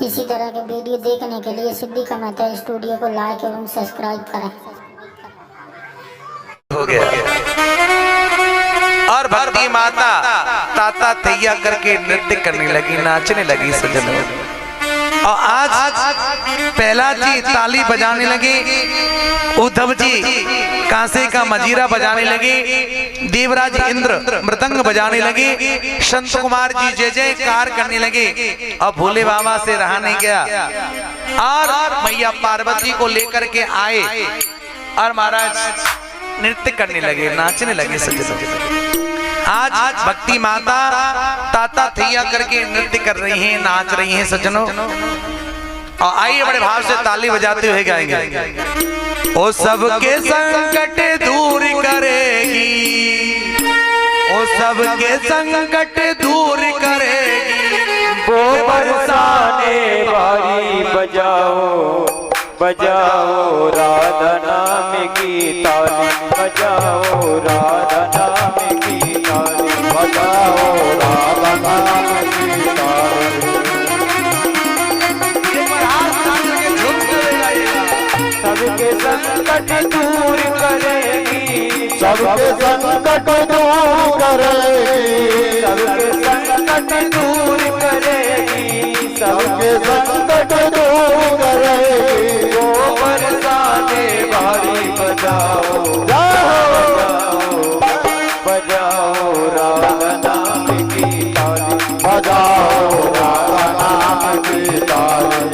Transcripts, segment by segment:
इसी तरह के वीडियो देखने के लिए सिद्धि का मेहता स्टूडियो को लाइक एवं सब्सक्राइब करें। हो गया और भक्ति माता ताता तैया करके नृत्य करने लगी, नाचने लगी सज्जनों। और आज पहला जी ताली बजाने लगे, उद्धव जी कांसे का मजीरा बजाने लगे, देवराज इंद्र मृदंग बजाने लगे, संत कुमार जी जय जयकार करने लगे। और भोले बाबा से रहा नहीं गया और मैया पार्वती को लेकर के आए और महाराज नृत्य करने लगे, नाचने लगे सज्जनों। आज भक्ति माता ताता थैया करके नृत्य कर रही हैं, नाच रही हैं सज्जनों। और आइए बड़े भाव से ताली बजाते हुए गाएंगे। ओ सबके संकट दूर करेगी, ओ सबके संकट दूर करेगी, वो बरसाने वाली बजाओ बजाओ राधा नाम की ताली, बजाओ राधा नाम की ताली, बजाओ राधा नाम की ताली। सबके संकट दूर करेगी, सबके संकट दूर करेगी, सबके संकट दूर करेगी, सबके संकट दूर करेगी, वो बरसाने वाली बजाओ बजाओ बजाओ राधा नाम की ताली, बजाओ राधा नाम की ताली।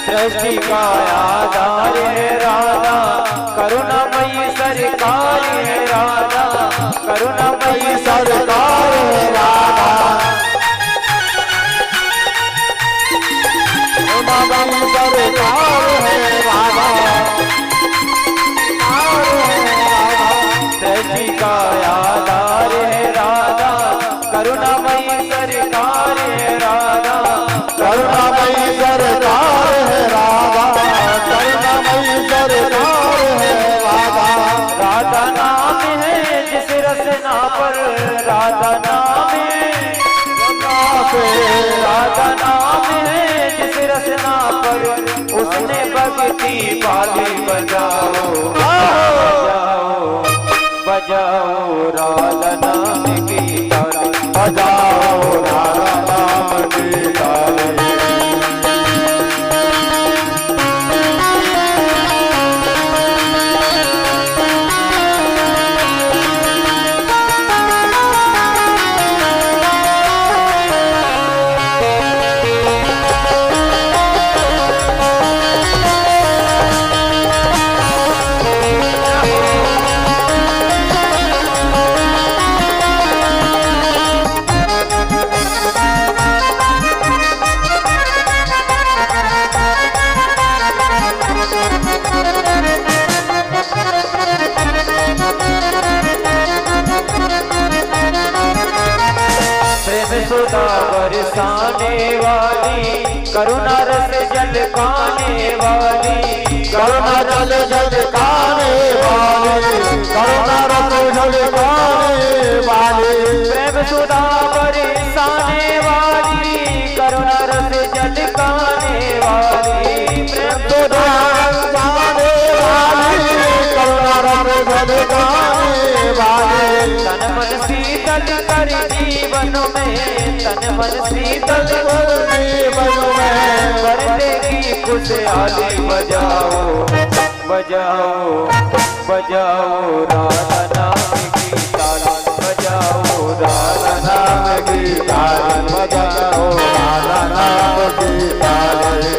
सृष्टि का आधार है राधा, करुणामयी सरकार है राधा, करुणामयी सरकार है राधा, करुणामयी सरकार है राधा, सृष्टि का आधार है राधा, करुणामयी सरकार है राधा, करुणामयी सरकार है राधा, करुणामयी सरकार है राधा। राधा नाम है जिस रसना पर, राधा नाम है, राधा नाम है जिस रसना पर, उसने भक्ति पाली बजाओ बजाओ बजाओ राधा नाम की ताली, बजाओ राधा नाम की ताली। सुधा बरसाने वाली, करुणा रस झलकाने वाली, करुणा जल झलकाने वाली, करुणा रस झलकाने वाली, प्रेम सुधा बरसाने वाली, करुणा रस झलकाने वाली, प्रेम सुधा बरसाने वाली, करुणा रस झलकाने वाली। तन मन शीतल कर जीवन में, तन मन शीतल कर जीवन में, कर देगी खुशहाली। बजाओ बजाओ बजाओ राधा नाम की ताली, बजाओ राधा नाम की ताली, बजाओ राधा नाम की ताली।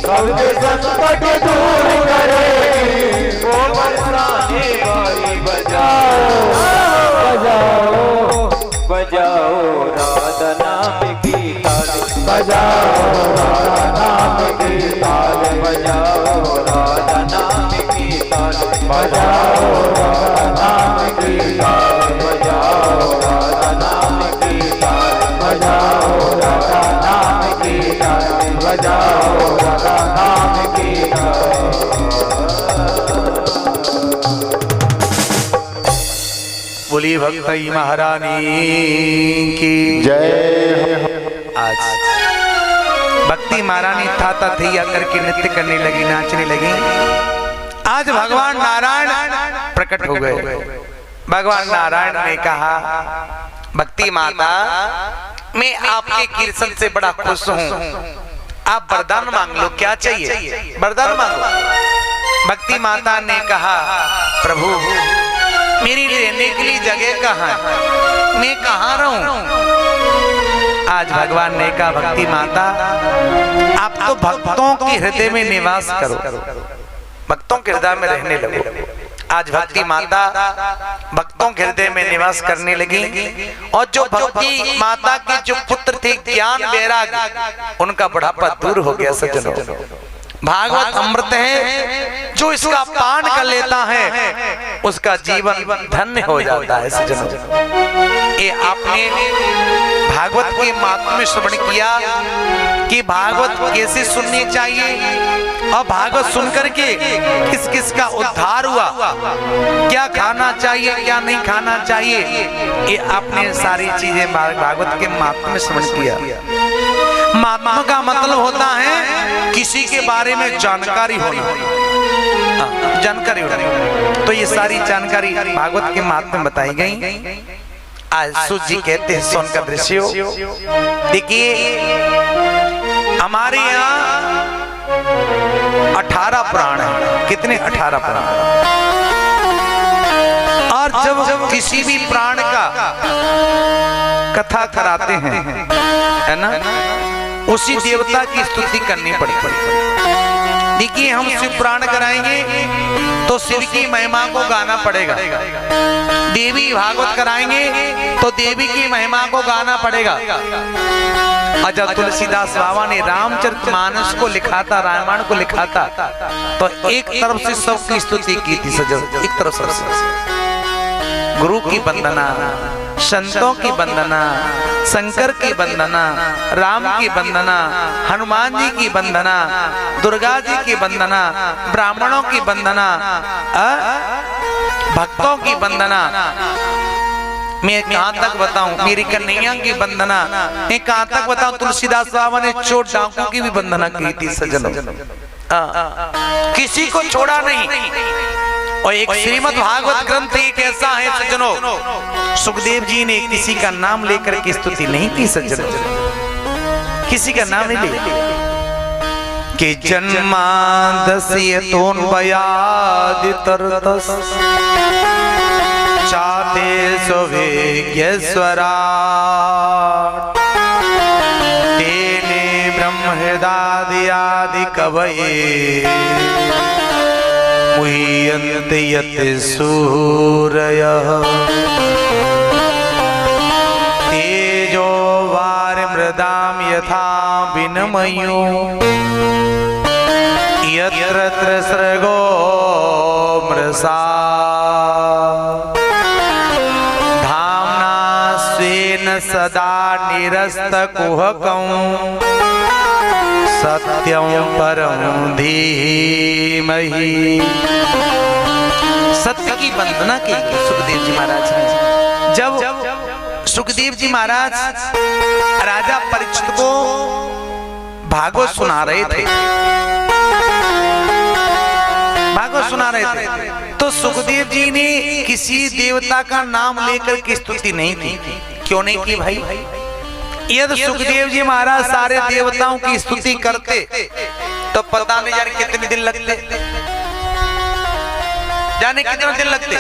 सबके संकट दूर करेगी, वो बरसाने वाली बजाओ बजाओ बजाओ राधा नाम की ताल, बजाओ राधा नाम की ताल, बजाओ राधा नाम की ताल, बजाओ राधा नाम की ताल, बजाओ राधा नाम की ताल, बजाओ राधा नाम की ताल, बजाओ राधा नाम की ताल। बोली भक्ति महारानी की जय। आज भक्ति महारानी थाता थैया करके नृत्य करने लगी, नाचने लगी। आज भगवान नारायण प्रकट हो गए। भगवान नारायण ने कहा, भक्ति माता मैं आपके कीर्तन से बड़ा खुश हूँ, आप वरदान मांग लो, क्या चाहिए वरदान मांगो। भक्ति माता ने कहा, प्रभु मेरी रहने के लिए जगह कहाँ है, मैं कहाँ रहूं। आज भगवान ने कहा, भक्ति माता आप तो भक्तों के हृदय में निवास करो, भक्तों के हृदय में रहने लगो। आज भक्ति माता भक्तों के हृदय में निवास करने लगी। और जो भक्ति माता के जो पुत्र थे ज्ञान वैराग, उनका बुढ़ापा दूर हो गया। सज्जनों, भागवत अमृत है, जो इसका पान कर लेता है उसका जीवन धन्य हो जाता है। सज्जनों, ये आपने भागवत के महात्म्य में श्रवण किया कि भागवत कैसे सुननी चाहिए और भागवत सुनकर के किस किस का उद्धार हुआ, क्या खाना चाहिए क्या नहीं खाना चाहिए, ये आपने सारी चीजें भागवत के महात्म्य में श्रवण किया। महात्मा का मतलब होता है किसी के बारे में जानकारी होना, जानकारी होना। तो ये सारी जानकारी भागवत के महात्म्य में बताई गई। आज सूत जी कहते हैं, सोन का दृश्य देखिए, हमारे यहाँ 18 प्राण है। कितने? 18 प्राण। और जब किसी भी प्राण का कथा कराते हैं, है ना, उसी देवता की स्तुति करनी पड़ती है। देखिए, हम शिव प्राण कराएंगे तो शिव की महिमा को गाना पड़ेगा। देवी भागवत कराएंगे तो देवी की महिमा को गाना पड़ेगा। और जब तुलसीदास बाबा ने रामचरितमानस को लिखा था, रामायण को लिखा था, तो एक तरफ से सबकी स्तुति की थी। सजन, एक तरफ से गुरु की वंदना, संतों की वंदना, शंकर की वंदना, राम की वंदना, हनुमान जी की वंदना, दुर्गा जी की वंदना, ब्राह्मणों की वंदना, भक्तों की वंदना। मैं कहां तक बताऊं, मेरी कन्हैया की वंदना। मैं कहां तक बताऊं, तुलसीदास बाबा ने चोर डाकुओं की भी वंदना की थी। सज्जनों, किसी को छोड़ा नहीं। और एक श्रीमद् भागवत ग्रंथ एक ऐसा है सज्जनों, सुखदेव जी ने किसी का नाम लेकर के स्तुति नहीं की। सज्जनों, किसी का नाम नहीं ले कि जन्मादस्य तोन बयादितरतस चाते सुवेज्ञस्वरा तेने ब्रह्म हृदादि कवये मुह्यन्ते यत् सूरयः तेजो वारिमृदां यथा विनिमयो यत्र त्रिसर्गो मृषा धाम्ना स्वेन सदा निरस्तकुहकं सत्यं परं धीमहि। सत्य की वंदना की सुखदेव जी महाराज ने। जब सुखदेव जी महाराज राजा परीक्षित को भागवत सुना रहे थे, भागवत सुना रहे थे, तो सुखदेव जी ने किसी देवता का नाम लेकर की स्तुति नहीं की। क्यों नहीं की भाई? यदि सुखदेव जी महाराज सारे देवताओं की स्तुति करते तो पता नहीं यार कितने दिन लगते, जाने कितने दिन लगते,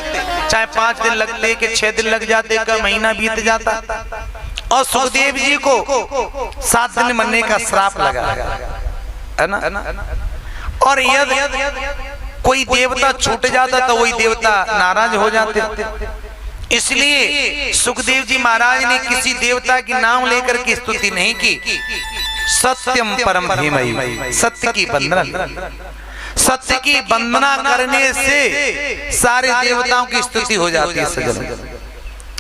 चाहे 5 दिन लगते कि 6 दिन लग जाते, का महीना बीत जाता। और सुखदेव जी को 7 दिन मरने का श्राप लगा। है ना। और यदि कोई देवता छूट जाता तो वही देवता नाराज हो जाते। इसलिए सुखदेव जी महाराज ने किसी देवता की नाम लेकर के स्तुति नहीं की। सत्यम परम धीमहि, सत्य की वंदना, सत्य की वंदना करने से सारे देवताओं की स्तुति हो जाती है सज्जन।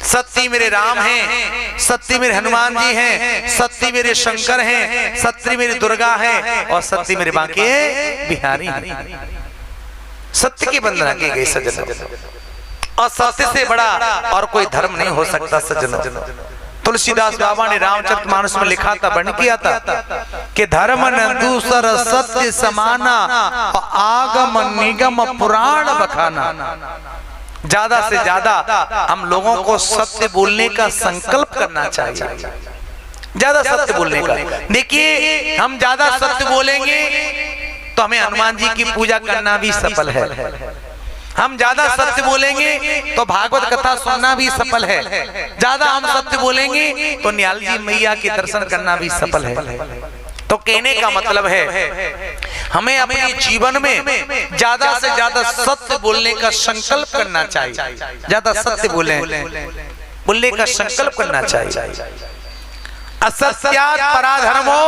सत्य मेरे राम हैं, सत्य मेरे हनुमान जी हैं, सत्य मेरे शंकर हैं, सत्य मेरे दुर्गा हैं और सत्य मेरे बांके बिहारी हैं। सत्य की वंदना की गई सज्जन। और सत्य से बड़ा और कोई धर्म नहीं हो सकता सज्जन। तुलसीदास बाबा ने रामचरितमानस में लिखा था, वर्ण किया था कि धर्म न दूसर सत्य समाना, आगम निगम पुराण बखाना। ज्यादा से ज्यादा हम लोगों को सत्य बोलने का संकल्प करना चाहिए, ज्यादा सत्य बोलने का। देखिए हम ज्यादा सत्य बोलेंगे तो हमें हनुमान जी की पूजा करना भी सफल है। हम ज्यादा सत्य बोलेंगे तो भागवत कथा सुनना भी सफल है। ज्यादा हम सत्य बोलेंगे तो निहाल जी मैया के दर्शन करना भी सफल है। तो कहने का मतलब है हमें अपने जीवन में ज्यादा से ज्यादा सत्य बोलने का संकल्प करना चाहिए। ज्यादा सत्य बोलने का संकल्प करना चाहिए। असत्यात् पराधर्मो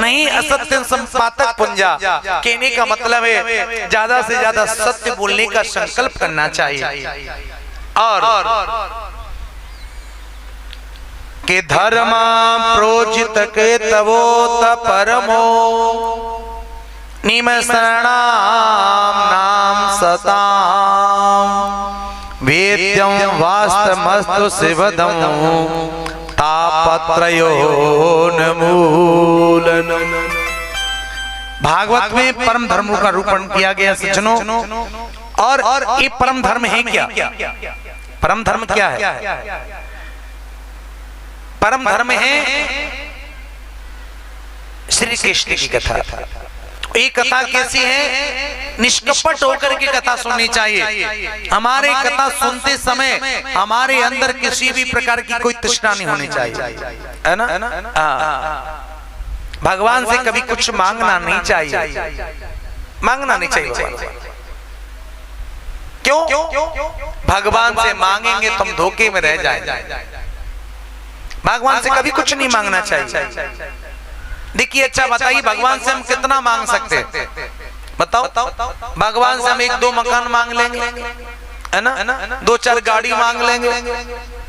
नहीं असत्य संपातक पुंजा। कहने का मतलब है ज्यादा से ज्यादा सत्य बोलने का संकल्प करना चाहिए। और के धर्म प्रोजित के तवोत परमो निमसरणाम नाम सताम वेद्यम वास्तमस्तु शिवदम तापत्रयोन्मूलन। भागवत में परम धर्मों का रूपण किया गया सज्जनों। और ये परम धर्म है क्या? परम धर्म क्या है? परम धर्म है श्री कृष्ण की कथा। ये कथा कैसी है? निष्कपट होकर के कथा सुननी चाहिए। हमारे कथा सुनते समय हमारे अंदर किसी भी प्रकार की कोई तृष्णा नहीं होनी चाहिए, है ना। भगवान से कभी कुछ मांगना नहीं चाहिए, मांगना नहीं चाहिए। क्यों? भगवान से मांगेंगे तुम धोखे में रह जाएंगे। भगवान से कभी कुछ नहीं मांगना चाहिए। देखिए अच्छा बताइए भगवान से हम कितना मांग सकते हैं? बताओ। भगवान से हम 1-2 मकान मांग लेंगे, है ना। 2-4 गाड़ी मांग लेंगे,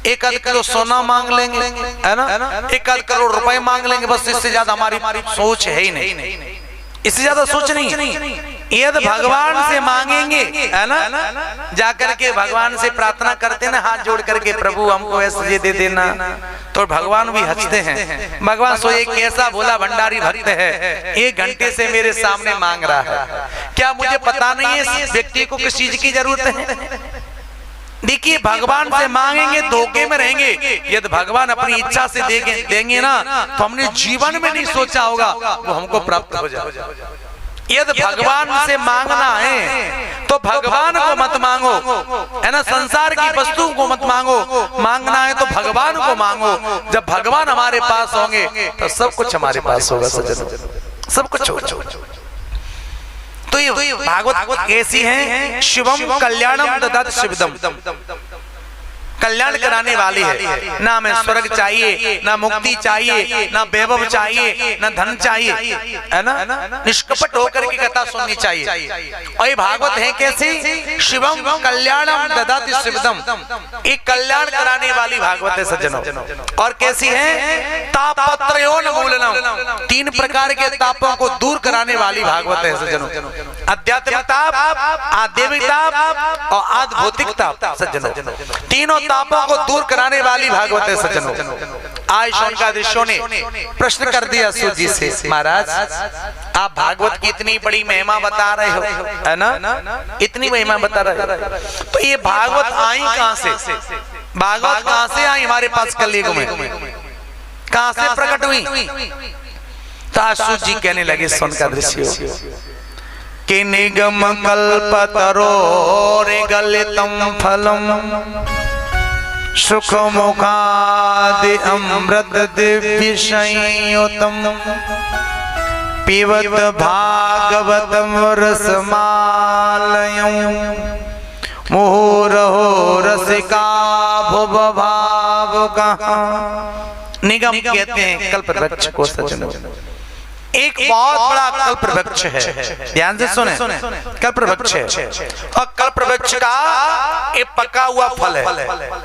1-8 किलो सोना मांग लेंगे, है ना। 1-8 करोड़ रुपए मांग लेंगे। बस इससे ज्यादा हमारी सोच है ही नहीं, इससे ज्यादा सोच नहीं। यदि भगवान से मांगेंगे, है ना, जाकर के भगवान से प्रार्थना करते ना हाथ जोड़ करके, प्रभु हमको ऐसे दे देना, तो भगवान भी हंसते हैं। भगवान सोचे कैसा भोला भंडारी भक्त है, 1 घंटे से मेरे सामने मांग रहा है, क्या मुझे पता नहीं है इस व्यक्ति को किस चीज की जरूरत है? देखिए भगवान से मांगेंगे धोखे में रहेंगे। यदि भगवान अपनी इच्छा से देंगे ना तो हमने जीवन में नहीं सोचा होगा वो हमको प्राप्त हो जाए। यदि भगवान से मांगना है तो भगवान को मत मांगो, है ना। संसार की वस्तु को मत मांगो। मांगना है तो भगवान को मांगो। जब भगवान हमारे पास होंगे तो सब कुछ हमारे पास होगा सज्जनों, सब कुछ होगा। तो ये भागवत कैसी है? शिवम कल्याणम ददत शिवदम, कल्याण कराने वाली है। ना हमें स्वर्ग चाहिए, ना मुक्ति चाहिए, ना वैभव चाहिए, ना धन चाहिए, है ना। निष्कपट होकर की कथा सुननी चाहिए। और ये भागवत है कैसी? शिवम कल्याणम ददाति शिवदम, एक कल्याण कराने वाली भागवत है सज्जनों। और कैसी है? तापत्रयोन्मूलनम, 3 प्रकार के तापों को दूर कराने वाली भागवत है सज्जनों। आध्यात्मिक ताप, आध्यात्मिक ताप और आध्यात्मिक ताप सज्जनों, तीनों तापों को दूर कराने वाली भागवत है सज्जनों। आज शौनकादिशों ने प्रश्न कर दिया सूत जी से, महाराज आप भागवत की इतनी बड़ी महिमा बता रहे हो, है ना, इतनी महिमा बता रहे हो, तो ये भागवत आई कहां से? भागवत कहां से आई हमारे पास कलयुग में? कहां से प्रकट हुई? तो आज सूत जी कहने लगे शौनकादिशों कि निगम कल्पतरो रे गलितम फलम सुख मुखादि अमृत दिव्य संयुतम पिबत भागवतम रसमालयं मुहुरहो रसिका भुव भाव कहाँ। निगम कहते हैं कल्प वृक्ष को सज्जनों, एक बहुत बड़ा कल्प वृक्ष है, ध्यान से सुने, कल्प वृक्ष है और कल्प वृक्ष का एक पका हुआ फल है।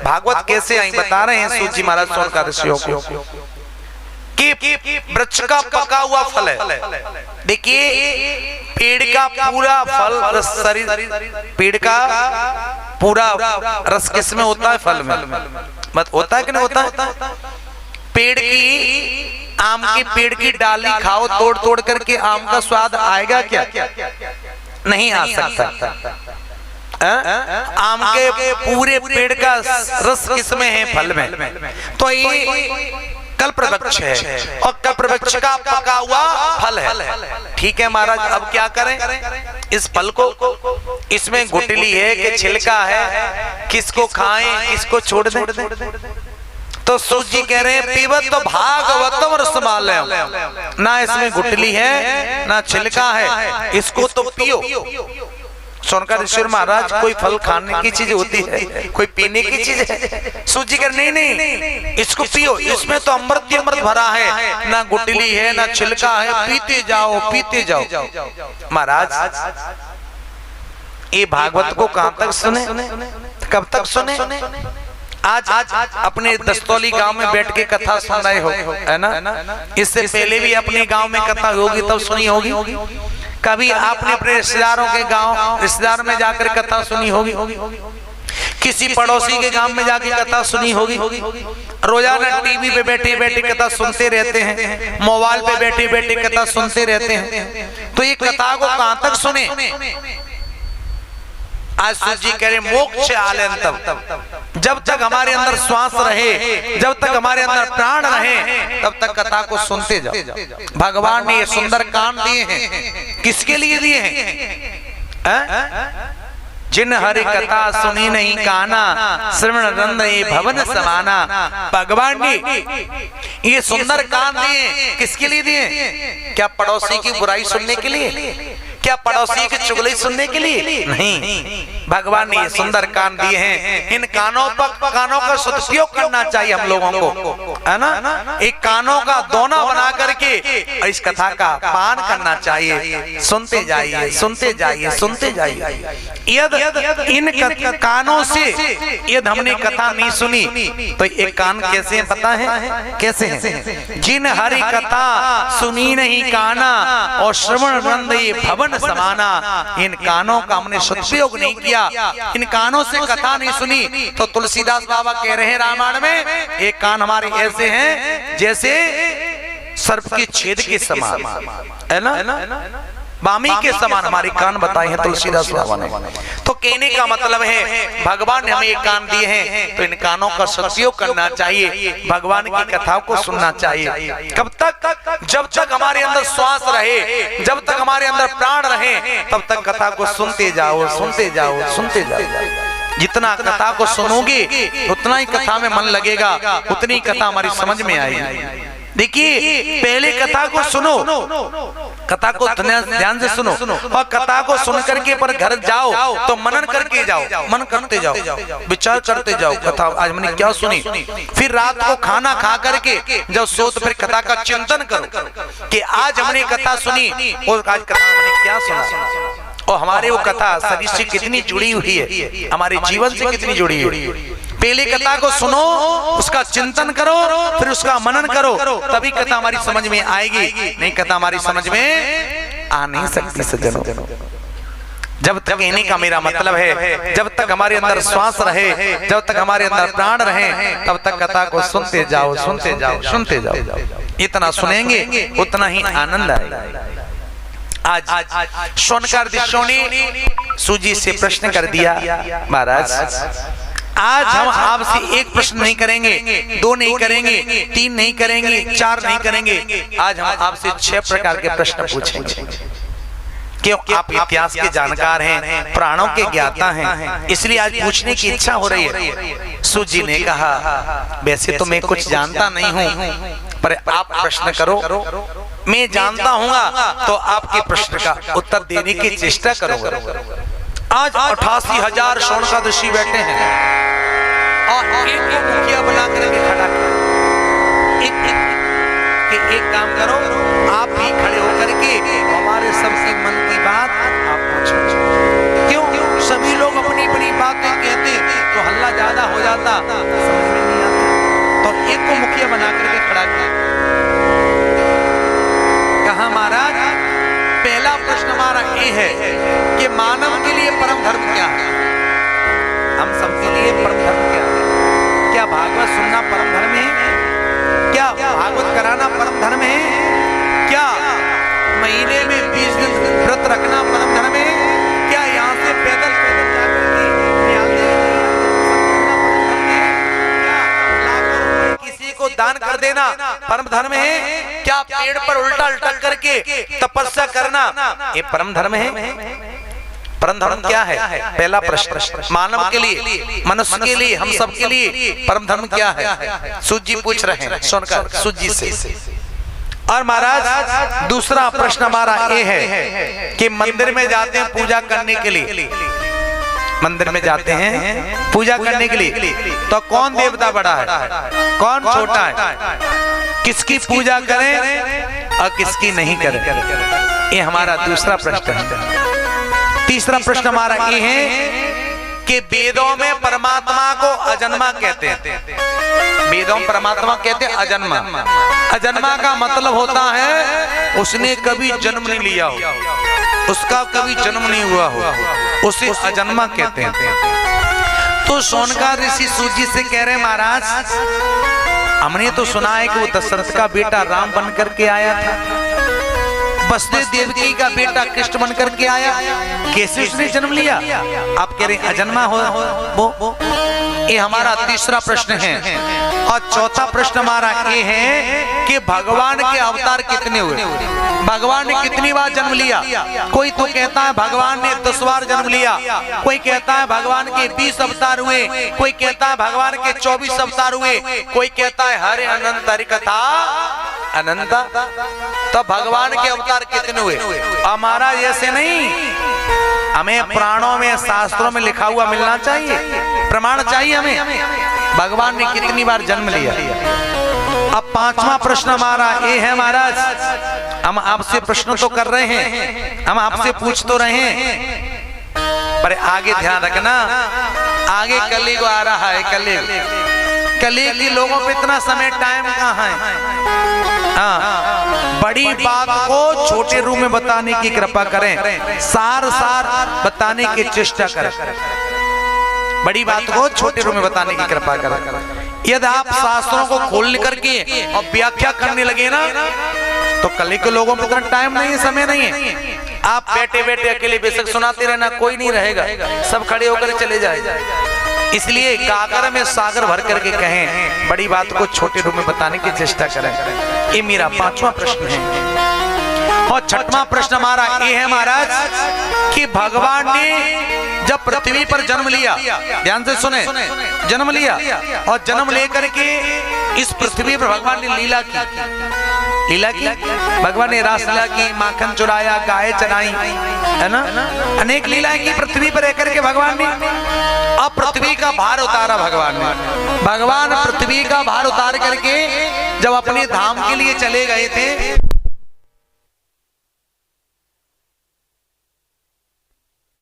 भागवत कैसे आई बता रहे हैं सूत जी महाराज सोनका ऋषियों को कि वृक्ष का पका हुआ फल है। देखिए पेड़ का पूरा फल शरीर, पेड़ का पूरा रस किस में होता है? फल में। मत होता है कि नहीं होता है? पेड़ की, आम की पेड़ की डाली खाओ तोड़ तोड़ करके, आम का स्वाद आएगा क्या? नहीं आ सकता। आम के पूरे पेड़ का रस किसमें है? फल में। तो ये कल्प वृक्ष है और कल्प वृक्ष का पका हुआ फल है। ठीक है महाराज, अब क्या करें इस फल को? इसमें गुठली है कि छिलका है, किसको खाएं किसको छोड़ दें? तो सूत जी कह रहे हैं पिबत तो भागवतम रसमालयं, ना इसमें गुठली है ना छिलका है, इसको तो पियो। सोनका ऋषि महाराज कोई फल खाने की चीज होती है, कोई पीने की चीज है? सूत जी कह नहीं नहीं, इसको पियो, इसमें तो अमृत ही अमृत भरा है, ना गुठली है ना छिलका है, पीते जाओ पीते जाओ। महाराज ये भागवत को कहां तक सुने, कब तक सुने? आज अपने दस्तौली गांव में बैठ के कथा सुन रहे हो, है ना? इससे पहले भी अपने गांव में कथा होगी तब सुनी होगी। कभी आपने अपने रिश्तेदारों के गांव, रिश्तेदार में जाकर कथा सुनी होगी, किसी पड़ोसी के गांव में जाकर कथा सुनी होगी। रोजाना टीवी पे बैठे बैठे कथा सुनते रहते हैं, मोबाइल पे बैठे बैठे कथा सुनते रहते हैं, तो ये कथा को कहां तक सुने? आज सूत जी कह रहे मोक्ष आलयं तब, जब तक हमारे अंदर श्वास रहे, जब तक हमारे अंदर प्राण रहे, तब तक कथा को सुनते जाओ। भगवान ने ये सुंदर कान दिए हैं, किसके लिए दिए हैं? जिन हरि कथा सुनी नहीं काना, श्रवण रंद ये भवन समाना। भगवान ने ये सुंदर कान दिए किसके लिए दिए? क्या पड़ोसी की बुराई सुनने के लिए? क्या पड़ोसी की चुगली सुनने के लिए? नहीं, भगवान ने ये सुंदर कान दिए हैं, इन कानों का सदुपयोग करना चाहिए हम लोगों को, है ना? एक कानों का दोना बना करके इस कथा का पान करना चाहिए। सुनते जाइए सुनते जाइए सुनते जाइए। यदि इन कानों से यदि हमने कथा नहीं सुनी तो एक कान कैसे पता है? कैसे है? जिन हरि कथा सुनी नहीं काना और श्रवण रंद ये भवन समाना। इन कानों का हमने सदुपयोग नहीं किया, इन कानों से कथा नहीं सुनी। तो तुलसीदास बाबा कह रहे हैं रामायण में, एक कान हमारे ऐसे हैं जैसे सर्प के छेद के समान, है ना? बामी के समान हमारे कान बताए हैं तुलसीदास बाबा ने। तो कहने का मतलब है भगवान ने हमें एक कान दिए हैं, तो इन कानों का सदुपयोग करना चाहिए, भगवान की कथाओं को सुनना चाहिए। कब तक? जब तक हमारे अंदर श्वास रहे, जब तक हमारे अंदर प्राण रहे, तब तक कथा को सुनते जाओ सुनते जाओ सुनते जाओ। जितना कथा को सुनोगे उतना ही कथा में मन लगेगा, उतनी कथा हमारी समझ में आएगी। देखिए पहले कथा को सुनो, कथा को ध्यान से सुनो और कथा को सुन करके पर घर जाओ तो मनन करके जाओ, मन करते जाओ, विचार करते जाओ कथा आज मैंने क्या सुनी। फिर रात को खाना खा करके जब सो तो फिर कथा का चिंतन करो कि आज हमने कथा सुनी और आज कथा हमने क्या सुना और हमारे वो कथा शरीर से कितनी जुड़ी हुई है, हमारे जीवन से कितनी जुड़ी हुई है। पहले कथा को सुनो, उसका चिंतन करो, फिर उसका मनन करो, तभी कथा हमारी समझ में आएगी। नहीं कथा हमारी समझ में आ नहीं सकती सज्जनों। जब तक कहने का मेरा मतलब है, जब तक हमारे अंदर श्वास रहे, जब तक हमारे अंदर प्राण रहे, तब तक कथा को सुनते जाओ सुनते जाओ सुनते जाओ। इतना सुनेंगे उतना ही आनंद आएगा। आज सोनकार ऋषियों ने सूजी से प्रश्न कर दिया, महाराज आज हम आपसे एक प्रश्न नहीं करेंगे, दो नहीं करेंगे, तीन नहीं करेंगे, चार नहीं करेंगे, आज हम आपसे 6 प्रकार के प्रश्न पूछेंगे। क्यों? आप इतिहास के जानकार हैं, प्राणों के ज्ञाता हैं, इसलिए आज पूछने की इच्छा हो रही है। सूत जी ने कहा वैसे तो मैं कुछ जानता नहीं हूँ, पर आप प्रश्न करो, मैं जानता हूँगा तो आपके प्रश्न का उत्तर देने की चेष्टा करूंगा। आज 88,000 सोनकादशी बैठे हैं और एक को मुखिया बना करके खड़ा किया। एक काम करो, आप भी खड़े होकर के हमारे सबसे मन की बात आप पूछो। क्यों सभी लोग अपनी अपनी बातें कहते तो हल्ला ज्यादा हो जाता, समझ में नहीं आता। तो एक को मुखिया बना करके खड़ा किया। कहा महाराज, पहला प्रश्न हमारा ये है कि मानव के लिए परम धर्म क्या है? हम सबके लिए परम धर्म क्या है? क्या भागवत सुनना परम धर्म है? क्या भागवत कराना परम धर्म है? क्या महीने में 20 दिन व्रत रखना परम धर्म है? क्या यहाँ से पैदल पैदल जाकर के न्यायालय किसी को दान कर देना परम धर्म है? क्या पेड़ पर उल्टा लटक करके तपस्या करना ये परम धर्म है? परम धर्म क्या है? पहला प्रश्न मानव के लिए, मनुष्य के लिए, हम सब के लिए परम धर्म क्या है? सूत जी पूछ रहे हैं, सुनकर सूत जी से। और महाराज दूसरा प्रश्न हमारा ये है कि मंदिर में जाते हैं पूजा करने के लिए, मंदिर में जाते हैं पूजा करने के लिए, तो कौन देवता बड़ा है, कौन छोटा है? किसकी पूजा करें और किसकी नहीं करें? ये हमारा दूसरा प्रश्न है। तीसरा प्रश्न हमारा ये है कि वेदों में परमात्मा को अजन्मा कहते हैं। वेदों में परमात्मा कहते हैं अजन्मा। अजन्मा का मतलब होता है उसने कभी जन्म नहीं लिया हो, उसका कभी जन्म नहीं हुआ हो, उसे अजन्मा कहते हैं। तो सोनका ऋषि सूत जी से कह रहे हैं, महाराज हमने तो सुना है कि वो दशरथ का बेटा राम बन करके आया था, वसुदेव देवकी का बेटा कृष्ण बन करके आया, कैसे उसने जन्म लिया? आप कह रहे हैं अजन्मा हो वो। ये हमारा तीसरा प्रश्न है। और चौथा प्रश्न हमारा ये है कि भगवान के अवतार कितने हुए, भगवान ने कितनी बार जन्म लिया? कोई तो कहता है भगवान ने 10 बार जन्म लिया, कोई कहता है भगवान के 20 अवतार हुए, कोई कहता है भगवान के 24 अवतार हुए, कोई कहता है हरे अनंत हरि कथा अनंता। तो भगवान के अवतार कितने हुए? हमारा ऐसे नहीं, हमें प्राणों में शास्त्रों में लिखा हुआ मिलना चाहिए, प्रमाण चाहिए हमें भगवान ने कितनी बार जन्म लिया। अब पांचवा प्रश्न हमारा ये है, महाराज हम आपसे प्रश्न तो कर रहे हैं, हम आपसे पूछ तो रहे हैं, पर आगे ध्यान रखना, आगे कलयुग आ रहा है। कलयुग के लोगों पे इतना समय टाइम कहाँ है? हाँ, बड़ी बात को छोटे रूप में बताने की कृपा करें, सार बताने की चेष्टा करें, बड़ी बात को छोटे रूप में बताने की कृपा करें। यदि आप शास्त्रों को खोल करके और व्याख्या करने लगे ना, तो कल के लोगों में इतना टाइम नहीं है, समय नहीं है। आप बैठे बैठे अकेले बेशक सुनाते रहना, कोई नहीं रहेगा, सब खड़े होकर चले जाएगा। इसलिए गागर में सागर भर करके कहें, बड़ी बात को छोटे रूप में बताने की चेष्टा करें। ये मेरा पांचवा प्रश्न है। और छठवां प्रश्न हमारा ये है, महाराज कि भगवान ने जब पृथ्वी पर जन्म लिया, ध्यान से सुने, जन्म लिया और जन्म लेकर के इस पृथ्वी पर भगवान ने लीला की, भगवान ने रासलीला की, माखन चुराया, गाय चराई, है ना, अनेक लीलाएं की पृथ्वी पर रहकर के भगवान ने। अब पृथ्वी का भार उतारा भगवान ने, भगवान पृथ्वी का भार उतार करके जब अपने धाम के लिए चले गए थे,